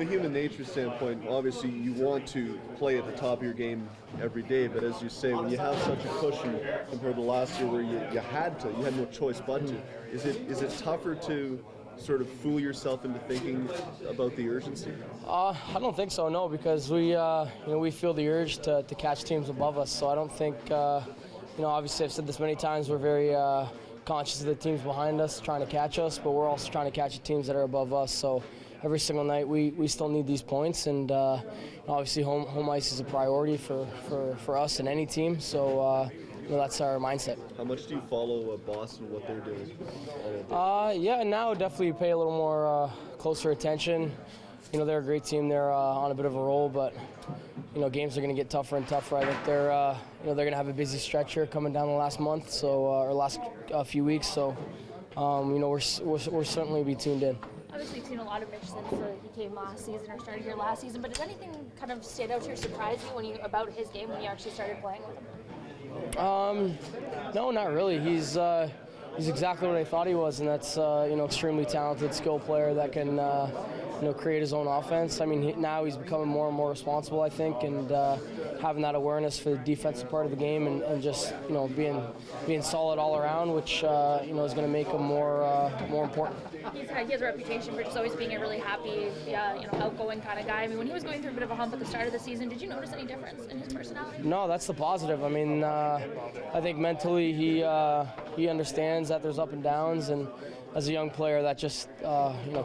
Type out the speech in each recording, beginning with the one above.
a human nature standpoint, obviously you want to play at the top of your game every day, but as you say, when you have such a cushion compared to last year where you had no choice but to, is it tougher to sort of fool yourself into thinking about the urgency? I don't think so, no, because we feel the urge to catch teams above us. So I don't think, obviously I've said this many times, we're very conscious of the teams behind us trying to catch us, but we're also trying to catch the teams that are above us. So every single night we still need these points, and obviously home ice is a priority for us and any team. So that's our mindset. How much do you follow Boston, what they're doing? Yeah, now definitely pay a little more closer attention. They're a great team. They're on a bit of a roll, but games are going to get tougher and tougher. I think they're going to have a busy stretch here coming down the last month, or last few weeks. So we're certainly be tuned in. Obviously, you've seen a lot of Mitch since he came last season or started here last season. But does anything kind of stand out to you or surprise you about his game when you actually started playing with him? No, not really. He's exactly what I thought he was, and that's extremely talented, skilled player that can create his own offense. I mean, now he's becoming more and more responsible, I think, and having that awareness for the defensive part of the game, and just being solid all around, which is going to make him more important. He has a reputation for just always being a really happy, outgoing kind of guy. I mean, when he was going through a bit of a hump at the start of the season, did you notice any difference in his personality? No, that's the positive. I mean, I think mentally he understands that there's up and downs, and as a young player, that just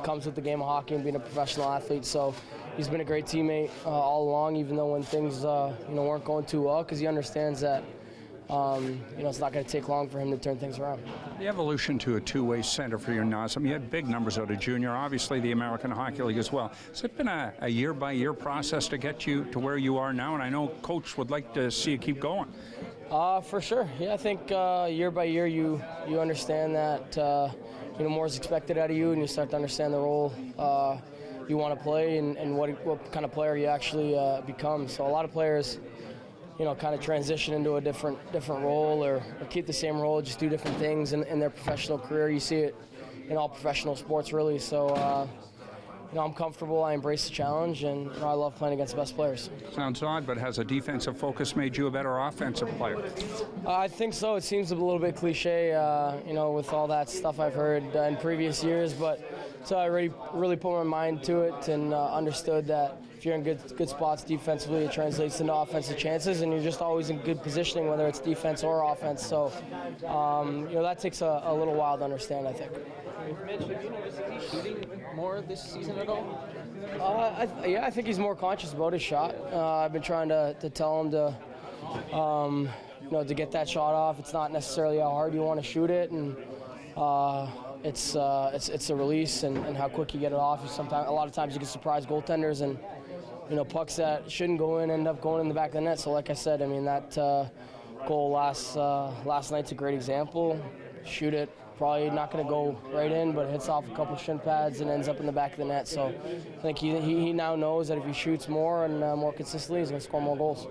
comes with the game of hockey and being a professional athlete. So he's been a great teammate all along, even though when things weren't going too well, because he understands that it's not going to take long for him to turn things around. The evolution to a two-way center for your Nazem, you had big numbers out of junior, obviously the American Hockey League as well. Has it been a year-by-year process to get you to where you are now? And I know Coach would like to see you keep going. For sure. Yeah, I think year by year you understand that more is expected out of you, and you start to understand the role you want to play and what kind of player you actually become. So a lot of players kind of transition into a different role or keep the same role, just do different things in their professional career. You see it in all professional sports, really. So, I'm comfortable. I embrace the challenge, and I love playing against the best players. Sounds odd, but has a defensive focus made you a better offensive player? I think so. It seems a little bit cliche, with all that stuff I've heard in previous years, but so I really put my mind to it and understood that if you're in good spots defensively, it translates into offensive chances, and you're just always in good positioning, whether it's defense or offense. So, that takes a little while to understand, I think. Mitch, have you noticed he's shooting more this season at all? I think he's more conscious about his shot. I've been trying to tell him to get that shot off. It's not necessarily how hard you want to shoot it, and it's a release and how quick you get it off. A lot of times you can surprise goaltenders, and pucks that shouldn't go in end up going in the back of the net. So like I said, I mean that goal last night's a great example. Shoot it. Probably not going to go right in, but it hits off a couple shin pads and ends up in the back of the net. So I think he now knows that if he shoots more and more consistently, he's going to score more goals.